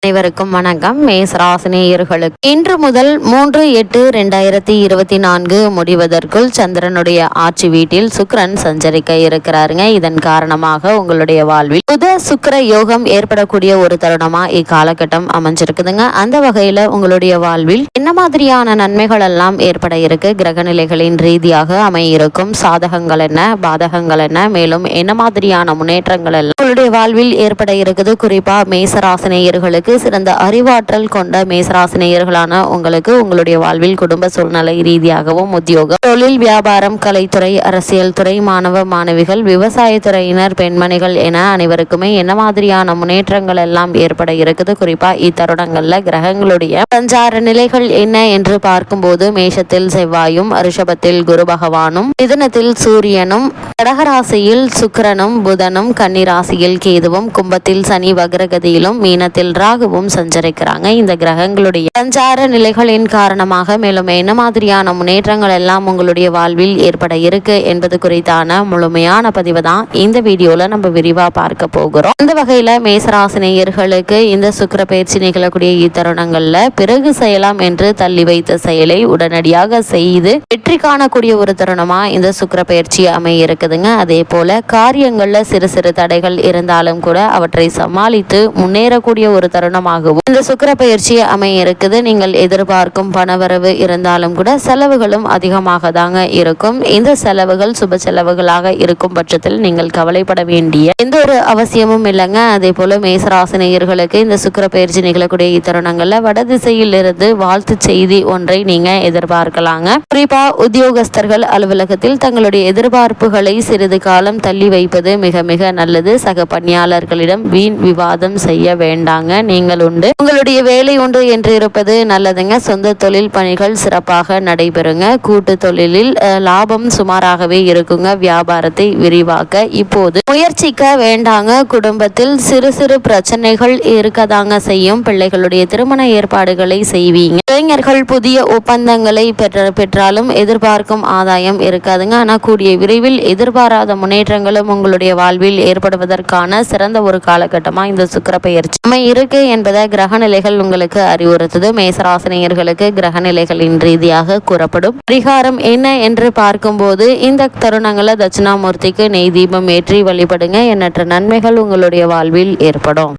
அனைவருக்கும் வணக்கம். மேசராசினியர்களுக்கு இன்று முதல் 3/8/2024 முடிவதற்குள் சந்திரனுடைய ஆட்சி வீட்டில் சுக்கிரன் சஞ்சரிக்க இருக்கிறாருங்க. இதன் காரணமாக உங்களுடைய வாழ்வில் புத சுக்கிர யோகம் ஏற்படக்கூடிய ஒரு தருணமா இக்காலகட்டம் அமைஞ்சிருக்குதுங்க. அந்த வகையில உங்களுடைய வாழ்வில் என்ன மாதிரியான நன்மைகள் எல்லாம் ஏற்பட இருக்கு, கிரக நிலைகளின் ரீதியாக அமையிருக்கும் சாதகங்கள் என்ன, பாதகங்கள் என்ன, மேலும் என்ன மாதிரியான முன்னேற்றங்கள் எல்லாம் உங்களுடைய வாழ்வில் ஏற்பட இருக்குது. குறிப்பா மேசராசினியர்களுக்கு சிறந்த அறிவாற்றல் கொண்ட மேசராசினியர்களான உங்களுக்கு உங்களுடைய வாழ்வில் குடும்ப சூழ்நிலை ரீதியாகவும், உத்தியோகம், தொழில், வியாபாரம், கலைத்துறை, அரசியல் துறை, மாணவ மாணவிகள், விவசாயத்துறையினர், பெண்மணிகள் என அனைவருக்குமே என்ன மாதிரியான முன்னேற்றங்கள் எல்லாம் ஏற்பட இருக்குது. குறிப்பா இத்தருணங்கள்ல கிரகங்களுடைய சஞ்சார நிலைகள் என்ன என்று பார்க்கும்போது மேஷத்தில் செவ்வாயும், ரிஷபத்தில் குரு பகவானும், மிதுனத்தில் சூரியனும், கடகராசியில் சுக்கிரனும், புதனும், கன்னிராசியில் கேதுவும், கும்பத்தில் சனி வக்ரகதியிலும், மீனத்தில் ராகுவும் சஞ்சரிக்கிறாங்க. இந்த கிரகங்களுடைய சஞ்சார நிலைகளின் காரணமாக மேலும் என்ன மாதிரியான முன்னேற்றங்கள் எல்லாம் உங்களுடைய வாழ்வில் ஏற்பட இருக்கு என்பது குறித்தான முழுமையான பதிவு தான் இந்த வீடியோல நம்ம விரிவா பார்க்க போகிறோம். அந்த வகையில மேசராசினியர்களுக்கு இந்த சுக்கிர பயிற்சி நிகழக்கூடிய இத்தருணங்கள்ல பிறகு செய்யலாம் என்று தள்ளி வைத்த செயலை உடனடியாக செய்து வெற்றி காணக்கூடிய ஒரு தருணமா இந்த சுக்கிர பயிற்சி அமைய இருக்குதுங்க. அதே போல காரியங்கள்ல சிறு சிறு தடைகள் இருந்தாலும் கூட அவற்றை சமாளித்து முன்னேறக்கூடிய ஒரு தருணமாகவும் இந்த சுக்கிர பயிற்சி அமைய இருக்குது. நீங்கள் எதிர்பார்க்கும் பணவரவு இருந்தாலும் கூட செலவுகளும் அதிகமாக தாங்க இருக்கும். இந்த செலவுகள் சுப செலவுகளாக இருக்கும் பட்சத்தில் நீங்கள் கவலைப்பட வேண்டிய எந்த ஒரு அவசியமும் இல்லைங்க. அதே போல மேசராசினியர்களுக்கு இந்த சுக்கிர பயிற்சி நிகழக்கூடிய இத்தருணங்கள்ல வடதிசையில் இருந்து வாழ்த்து செய்தி ஒன்றை நீங்க எதிர்பார்க்கலாங்க. குறிப்பா உத்தியோகஸ்தர்கள் அலுவலகத்தில் தங்களுடைய எதிர்பார்ப்புகளை சிறிது காலம் தள்ளி வைப்பது மிக மிக நல்லது. சக பணியாளர்களிடம் வீண் விவாதம் செய்ய வேண்டாங்க. நீங்கள் உண்டு, உங்களுடைய வேலை உண்டு என்று இருப்பது நல்லதுங்க. சொந்த தொழில் பணிகள் சிறப்பாக நடைபெறுங்க. கூட்டு தொழிலில் லாபம் சுமாராகவே இருக்குங்க. வியாபாரத்தை விரிவாக்க இப்போது முயற்சிக்க வேண்டாங்க. குடும்பத்தில் சிறு சிறு பிரச்சனைகள் இருக்கதாங்க செய்யும். பிள்ளைகளுடைய திருமண ஏற்பாடுகளை செய்வீங்க. இளைஞர்கள் புதிய ஒப்பந்தங்களை பெற்றாலும் எதிர்பார்க்கும் ஆதாயம் இருக்காதுங்க. ஆனா கூடிய விரைவில் எதிர்பாராத முன்னேற்றங்களும் உங்களுடைய வாழ்வில் ஏற்படுவதற்கான சிறந்த ஒரு காலகட்டமா இந்த சுக்கிர பயிற்சி இருக்கு என்பதை கிரக நிலைகள் உங்களுக்கு அறிவுறுத்துது. மேசராசினியர்களுக்கு கிரக நிலைகளின் ரீதியாக கூறப்படும் பரிகாரம் என்ன என்று பார்க்கும்போது இந்த தருணங்களை தட்சிணாமூர்த்திக்கு நெய் தீபம் ஏற்றி வழிபடுங்க. எண்ணற்ற நன்மைகள் உங்களுடைய வாழ்வில் ஏற்படும்.